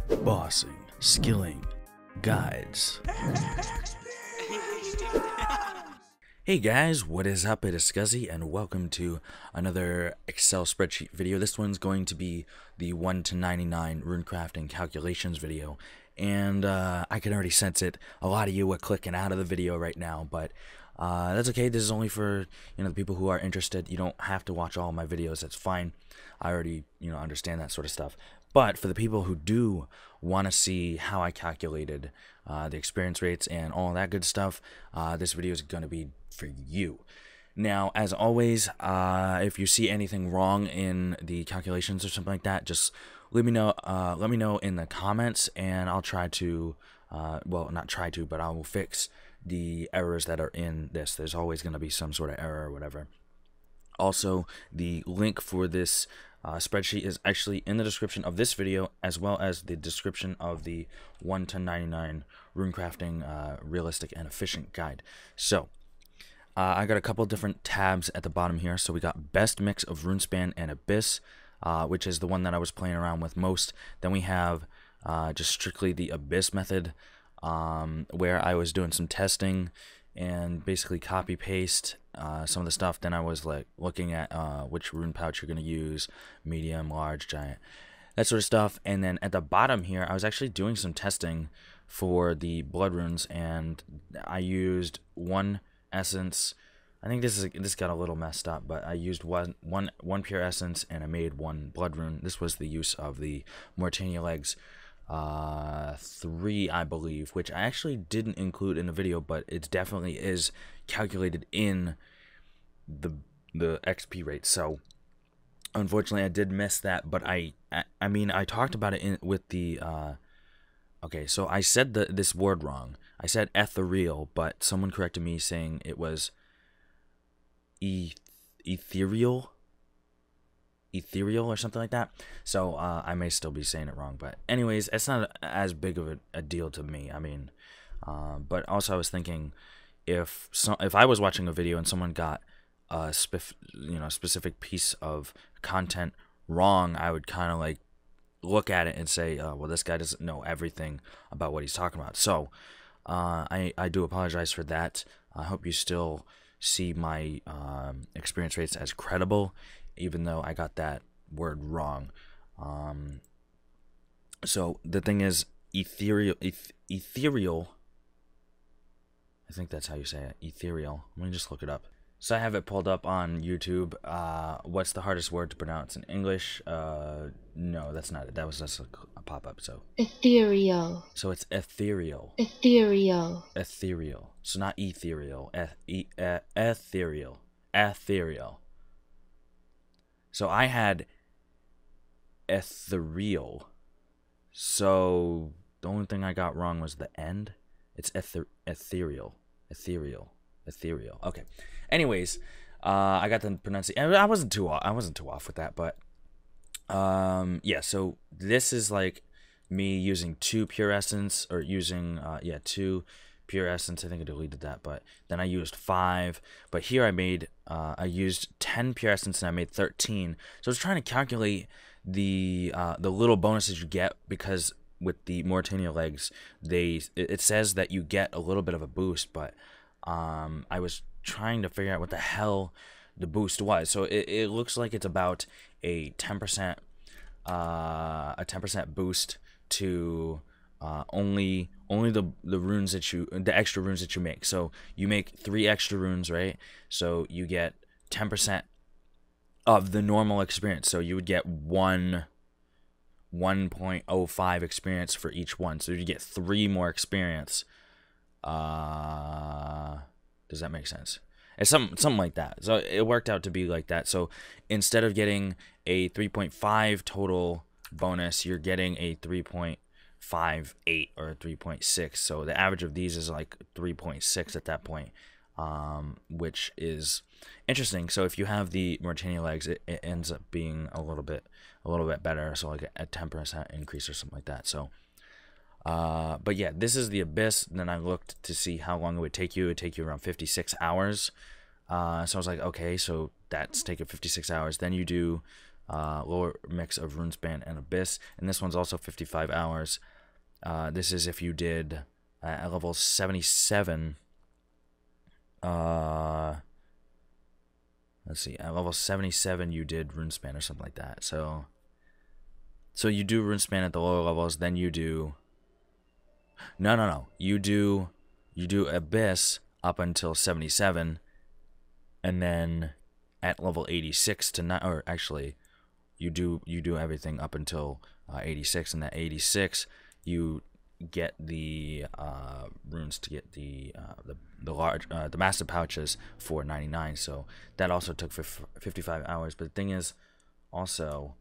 bossing, skilling, guides. Hey guys, what is up? It is Scuzzy, and welcome to another Excel spreadsheet video. This one's going to be the 1 to 99 runecrafting calculations video, and I can already sense it. A lot of you are clicking out of the video right now, but that's okay. This is only for the people who are interested. You don't have to watch all my videos. That's fine. I already understand that sort of stuff. But for the people who do want to see how I calculated the experience rates and all that good stuff, this video is going to be for you. Now, as always, if you see anything wrong in the calculations or something like that, just let me know. Let me know in the comments, and I'll try to, well, not try to, but I will fix the errors that are in this. There's always going to be some sort of error or whatever. Also, the link for this spreadsheet is actually in the description of this video, as well as the description of the 1 to 99 runecrafting realistic and efficient guide. So, I got a couple different tabs at the bottom here. So we got best mix of Runespan and Abyss, which is the one that I was playing around with most. Then we have just strictly the Abyss method, where I was doing some testing and basically copy paste some of the stuff. Then I was like looking at which rune pouch you're going to use, medium, large, giant, that sort of stuff. And then at the bottom here, I was actually doing some testing for the blood runes, and I used one essence. I think this got a little messed up, but I used one pure essence, and I made one blood rune. This was the use of the Mortania legs 3, I believe, which I actually didn't include in the video, but it definitely is calculated in the XP rate. So unfortunately I did miss that, but I mean I talked about it with the okay, so I said this word wrong. I said ethereal, but someone corrected me saying it was ethereal or something like that. So I may still be saying it wrong, but anyways, it's not as big of a deal to me. I mean, but also I was thinking, if I was watching a video and someone got a specific piece of content wrong, I would kind of like look at it and say, well, this guy doesn't know everything about what he's talking about. So I do apologize for that. I hope you still see my experience rates as credible, even though I got that word wrong. So the thing is, ethereal, I think that's how you say it, ethereal. Let me just look it up. So I have it pulled up on YouTube. What's the hardest word to pronounce in English? No, that's not it. That was just a pop-up. So ethereal. So it's ethereal. Ethereal. Ethereal. So not ethereal. Ethereal. Ethereal. So I had ethereal. So the only thing I got wrong was the end. It's ethereal. Ethereal. Ethereal. Okay. Anyways, I got the pronunciation. I wasn't too off with that, but yeah. So this is like me using 2 pure essence, or using 2 pure essence. I think I deleted that, but then I used 5. But here I used 10 pure essence and I made 13. So I was trying to calculate the little bonuses you get, because with the Mortania legs, it says that you get a little bit of a boost, but I was trying to figure out what the hell the boost was. So it looks like it's about a 10% boost to only the runes the extra runes that you make. So you make 3 extra runes, right? So you get 10% of the normal experience. So you would get 1.05 experience for each one. So you get 3 more experience. Does that make sense? It's something like that. So it worked out to be like that. So instead of getting a 3.5 total bonus, you're getting a 3.58 or a 3.6. So the average of these is like 3.6 at that point, which is interesting. So if you have the Mortania legs, it ends up being a little bit better. So like a 10% increase or something like that. So but yeah, this is the Abyss. Then I looked to see how long it would take you. It would take you around 56 hours. So I was like, okay, so that's taking 56 hours. Then you do lower mix of Runespan and Abyss, and this one's also 55 hours. This is if you did at level 77. Let's see, at level 77 you did Runespan or something like that. So you do Runespan at the lower levels, then you do no. You do Abyss up until 77, and then at level 86 to 9, or actually you do everything up until 86, and at 86 you get the runes to get the large the massive pouches for 99. So that also took 55 hours. But the thing is also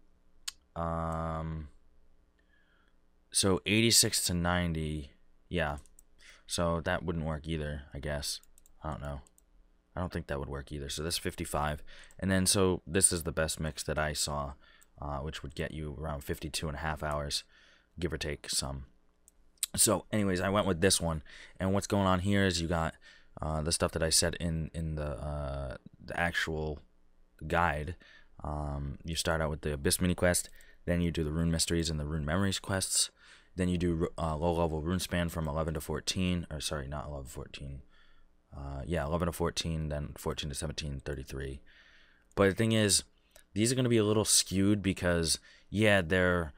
so 86 to 90, yeah, so that wouldn't work either, I guess. I don't know. I don't think that would work either. So that's 55. And then so this is the best mix that I saw, which would get you around 52.5 hours, give or take some. So anyways, I went with this one. And what's going on here is you got the stuff that I said in the actual guide. You start out with the Abyss mini quest, then you do the Rune Mysteries and the Rune Memories quests. Then you do low-level Runespan from 11 to 14. Or sorry, not 11 to 14. Yeah, 11 to 14, then 14 to 17, 33. But the thing is, these are going to be a little skewed because, yeah, they're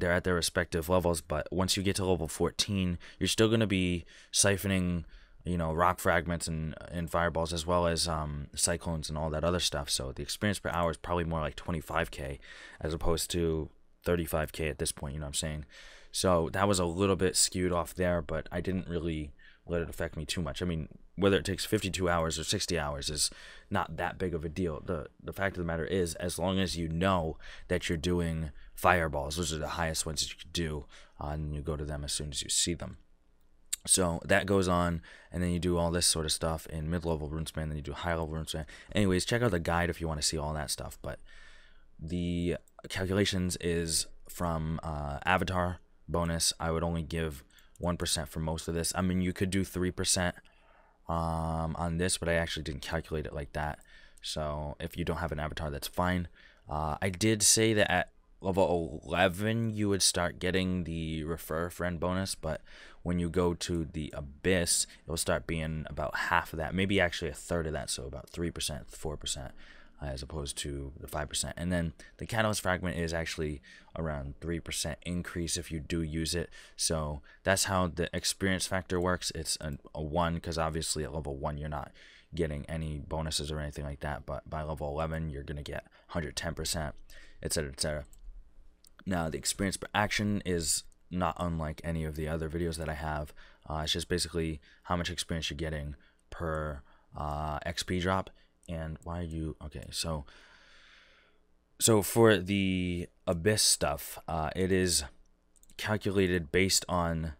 at their respective levels, but once you get to level 14, you're still going to be siphoning, rock fragments and fireballs, as well as cyclones and all that other stuff. So the experience per hour is probably more like 25k as opposed to 35k at this point, you know what I'm saying? So that was a little bit skewed off there, but I didn't really let it affect me too much. I mean, whether it takes 52 hours or 60 hours is not that big of a deal. The fact of the matter is, as long as you know that you're doing fireballs, those are the highest ones that you could do, and you go to them as soon as you see them. So that goes on, and then you do all this sort of stuff in mid-level Runespan, then you do high-level Runespan. Anyways, check out the guide if you want to see all that stuff, but the calculations is from Avatar bonus. I would only give 1% for most of this. I mean, you could do 3% on this, but I actually didn't calculate it like that. So if you don't have an avatar, that's fine. I did say that at level 11 you would start getting the refer a friend bonus, but when you go to the Abyss, it will start being about half of that, maybe actually a third of that, so about 3%, 4%. As opposed to the 5%. And then the Catalyst Fragment is actually around 3% increase if you do use it. So that's how the experience factor works. It's a 1, because obviously at level 1 you're not getting any bonuses or anything like that. But by level 11 you're going to get 110%, etc., etc. Now the experience per action is not unlike any of the other videos that I have. It's just basically how much experience you're getting per XP drop. And why are you okay? So for the Abyss stuff, it is calculated based on.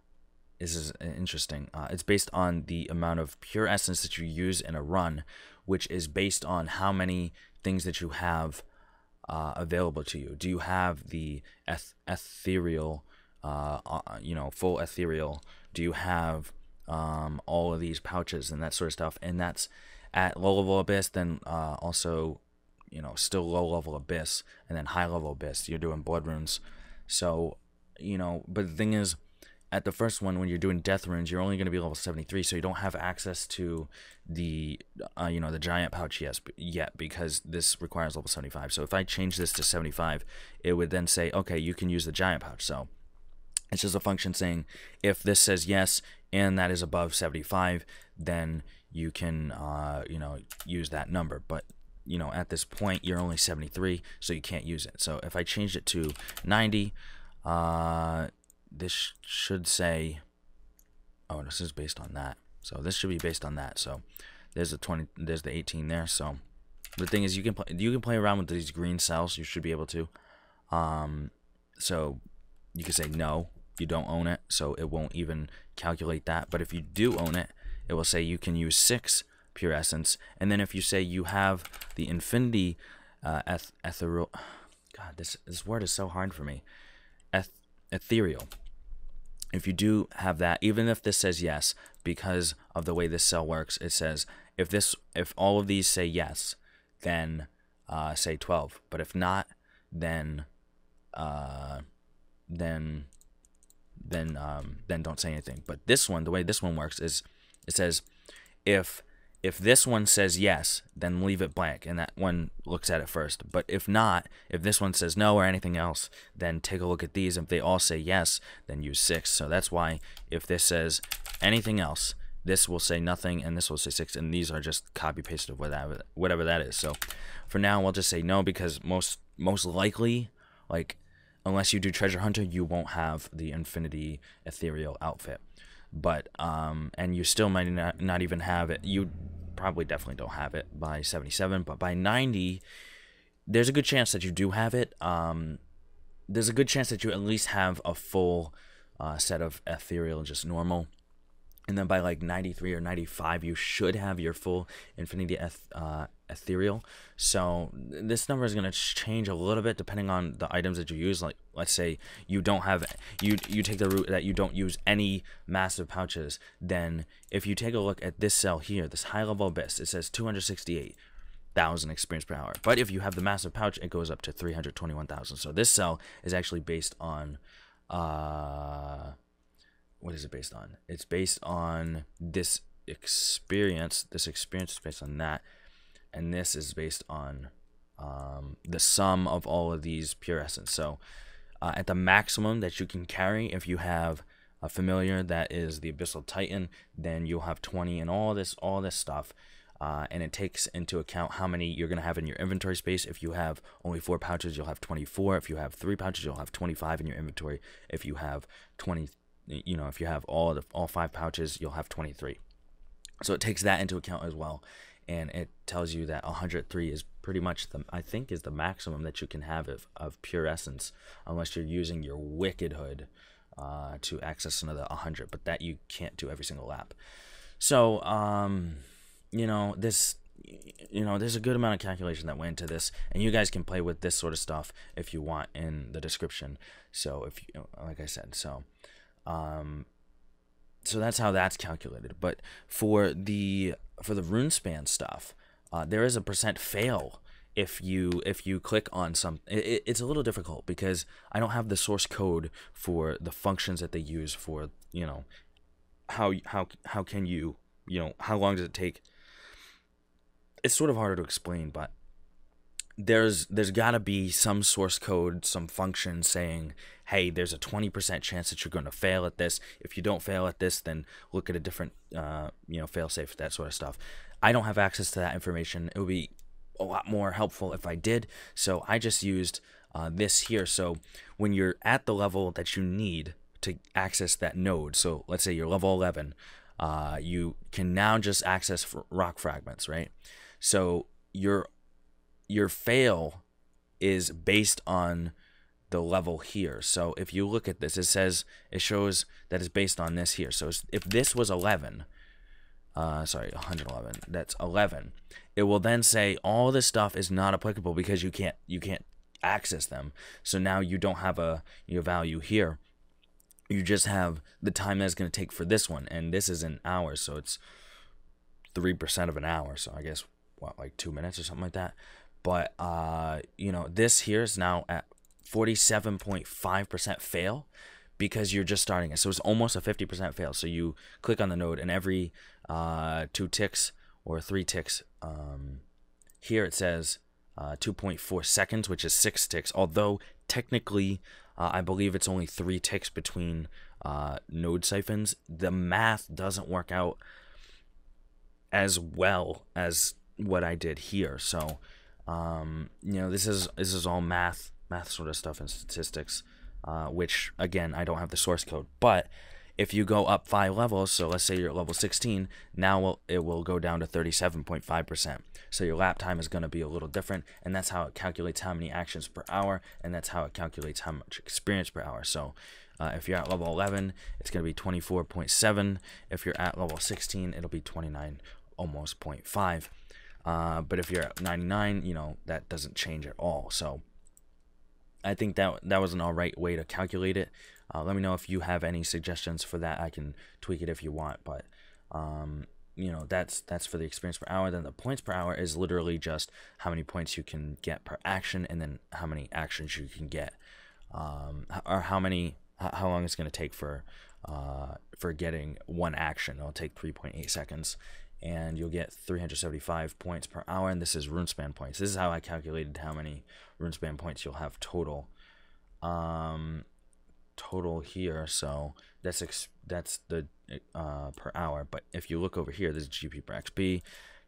This is interesting. It's based on the amount of pure essence that you use in a run, which is based on how many things that you have available to you. Do you have the ethereal, full ethereal? Do you have all of these pouches and that sort of stuff? And that's at low level Abyss, then also, still low level Abyss, and then high level Abyss. You're doing blood runes. So, but the thing is, at the first one, when you're doing death runes, you're only going to be level 73, so you don't have access to the, the giant pouch yet, because this requires level 75. So if I change this to 75, it would then say, okay, you can use the giant pouch. So it's just a function saying, if this says yes, and that is above 75, then you can, use that number. But, at this point, you're only 73, so you can't use it. So if I changed it to 90, this should say, oh, this is based on that. So this should be based on that. So there's the 20, there's the 18 there. So the thing is, you can play around with these green cells. You should be able to. So you can say no, you don't own it, so it won't even calculate that. But if you do own it, it will say you can use 6 pure essence. And then if you say you have the infinity ethereal, God, this word is so hard for me. Ethereal. If you do have that, even if this says yes, because of the way this cell works, it says if all of these say yes, then say 12. But if not, then uh, then then don't say anything. But this one, the way this one works is it says if this one says yes, then leave it blank, and that one looks at it first. But if not, if this one says no or anything else, then take a look at these. If they all say yes, then use 6. So that's why if this says anything else, this will say nothing, and this will say 6, and these are just copy pasted of whatever that is. So for now, we'll just say no, because most likely, like, unless you do Treasure Hunter, you won't have the Infinity Ethereal outfit. But and you still might not even have it. You probably definitely don't have it by 77, but by 90, there's a good chance that you do have it. There's a good chance that you at least have a full set of Ethereal, just normal. And then by like 93 or 95, you should have your full Infinity Ethereal. So this number is going to change a little bit depending on the items that you use. Like, let's say you don't have, you take the route that you don't use any massive pouches. Then if you take a look at this cell here, this high level abyss, it says 268,000 experience per hour. But if you have the massive pouch, it goes up to 321,000. So this cell is actually based on, what is it based on? It's based on this experience. This experience is based on that. And this is based on the sum of all of these pure essence. So at the maximum that you can carry, if you have a familiar that is the Abyssal Titan, then you'll have 20 and all this stuff. And it takes into account how many you're going to have in your inventory space. If you have only 4 pouches, you'll have 24. If you have 3 pouches, you'll have 25 in your inventory. If you have 20, you know, if you have all 5 pouches, you'll have 23. So it takes that into account as well, and it tells you that 103 is pretty much I think is the maximum that you can have of pure essence, unless you're using your Wicked Hood to access another 100, but that you can't do every single lap. So you know, there's a good amount of calculation that went into this, and you guys can play with this sort of stuff if you want in the description. So if you, like I said, so that's how that's calculated. But for the RuneSpan stuff, there is a % fail if you click on some. It's a little difficult because I don't have the source code for the functions that they use for, you know, how can you, you know, how long does it take. It's sort of harder to explain, but there's got to be some source code, some function saying, hey, there's a 20% chance that you're going to fail at this. If you don't fail at this, then look at a different, you know, fail safe, that sort of stuff. I don't have access to that information. It would be a lot more helpful if I did. So I just used this here. So when you're at the level that you need to access that node, so let's say you're level 11, you can now just access rock fragments, right? So your fail is based on the level here. So if you look at this, it shows that it's based on this here. So if this was 11, sorry, 111, that's 11, it will then say all this stuff is not applicable because you can't access them. So now you don't have your value here. You just have the time that it's going to take for this one, and this is in hours, so it's 3% of an hour. So I guess what, like 2 minutes or something like that. But you know, this here is now at 47.5% fail because you're just starting it. So it's almost a 50% fail. So you click on the node, and every 2 ticks or 3 ticks, here it says 2.4 seconds, which is 6 ticks. Although technically, I believe it's only 3 ticks between node siphons. The math doesn't work out as well as what I did here. So you know, this is all math sort of stuff and statistics, which again, I don't have the source code. But if you go up 5 levels, so let's say you're at level 16, now it will go down to 37.5%. So your lap time is going to be a little different, and that's how it calculates how many actions per hour, and that's how it calculates how much experience per hour. So if you're at level 11, it's going to be 24.7. If you're at level 16, it'll be 29, almost 0.5. But if you're at 99, you know, that doesn't change at all. So I think that was an alright way to calculate it. Let me know if you have any suggestions for that. I can tweak it if you want. But you know, that's for the experience per hour. Then the points per hour is literally just how many points you can get per action, and then how many actions you can get, or how long it's going to take for getting one action. It'll take 3.8 seconds, and you'll get 375 points per hour. And this is Runespan points. This is how I calculated how many Runespan points you'll have total. Here, so that's the per hour. But if you look over here, this is GP per XP,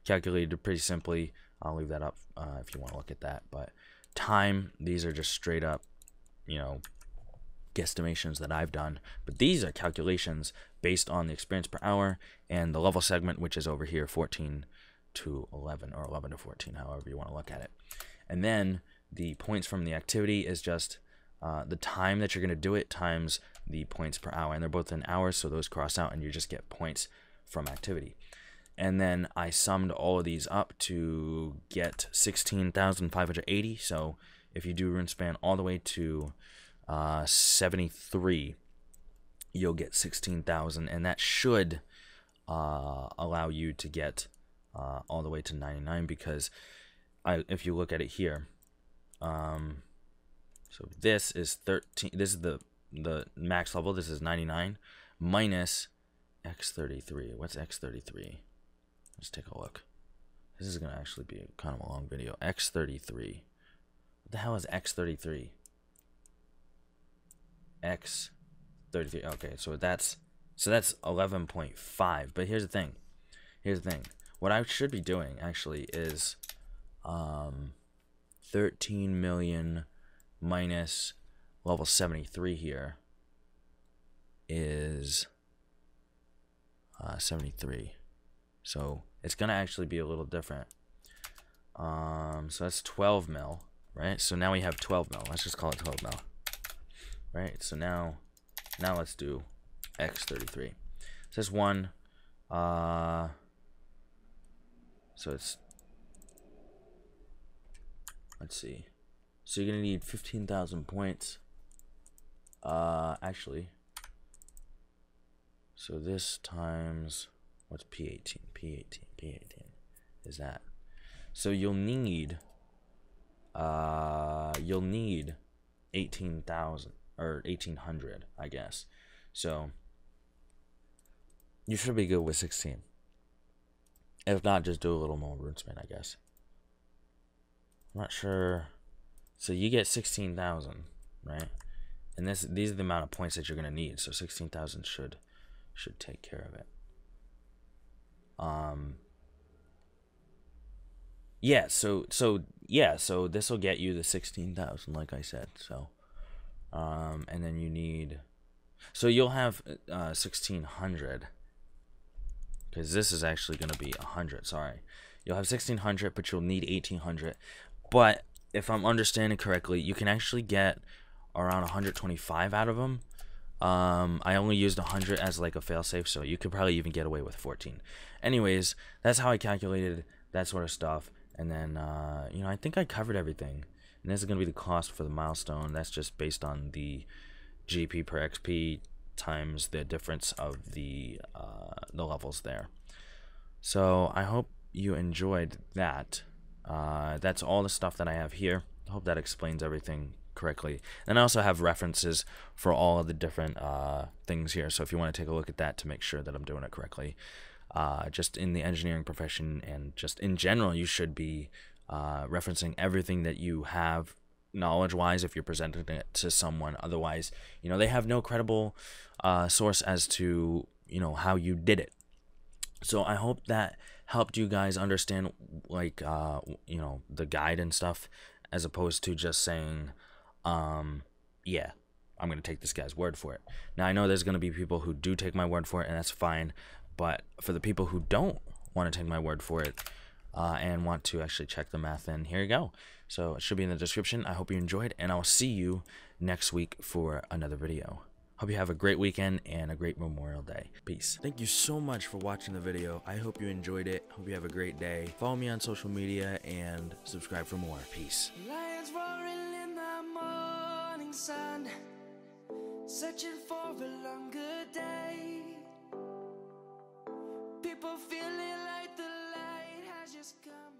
calculated pretty simply. I'll leave that up if you want to look at that. But time, these are just straight up, you know, guesstimations that I've done, but these are calculations based on the experience per hour and the level segment, which is over here, 14 to 11 or 11 to 14, however you want to look at it. And then the points from the activity is just the time that you're going to do it times the points per hour, and they're both in hours, so those cross out and you just get points from activity. And then I summed all of these up to get 16,580. So if you do Runespan all the way to 73, you'll get 16,000, and that should allow you to get all the way to 99, because if you look at it here, so this is 13. This is the max level. This is 99 minus x33. What's x33? Let's take a look. This is gonna actually be kind of a long video. x33. What the hell is x33? x33. Okay, so that's 11.5. But here's the thing. What I should be doing actually is 13 million minus level 73 here is 73. So it's gonna actually be a little different. So that's 12 mil, right? So now we have 12 mil. Let's just call it 12 mil. Right, so now let's do x33. So this one, so it's, let's see. So you're gonna need 15,000 points. Actually, so this times what's P18? P18 is that. So you'll need 18,000 or 1,800, I guess. So you should be good with 16. If not, just do a little more Runespan, I guess. I'm not sure. So you get 16,000, right? And these are the amount of points that you're gonna need. So 16,000 should take care of it. Yeah. So this will get you the 16,000, like I said. So, and then you need. So you'll have 1,600. Because this is actually going to be 100. Sorry, you'll have 1,600, but you'll need 1,800. But if I'm understanding correctly, you can actually get around 125 out of them. I only used 100 as like a failsafe, so you could probably even get away with 14. Anyways, that's how I calculated that sort of stuff. And then, you know, I think I covered everything. And this is going to be the cost for the milestone. That's just based on the GP per XP times the difference of the levels there. So I hope you enjoyed that. That's all the stuff that I have here. I hope that explains everything correctly. And I also have references for all of the different things here. So if you want to take a look at that to make sure that I'm doing it correctly. Just in the engineering profession and just in general, you should be referencing everything that you have knowledge-wise if you're presenting it to someone. Otherwise, you know, they have no credible source as to, you know, how you did it. So I hope that helped you guys understand, like, you know, the guide and stuff, as opposed to just saying, yeah, I'm going to take this guy's word for it. Now, I know there's going to be people who do take my word for it, and that's fine. But for the people who don't want to take my word for it and want to actually check the math, then here you go. So it should be in the description. I hope you enjoyed, and I'll see you next week for another video. Hope you have a great weekend and a great Memorial Day. Peace. Thank you so much for watching the video. I hope you enjoyed it. Hope you have a great day. Follow me on social media and subscribe for more. Peace. Lions roaring in the morning sun, searching for a longer day. People feeling just come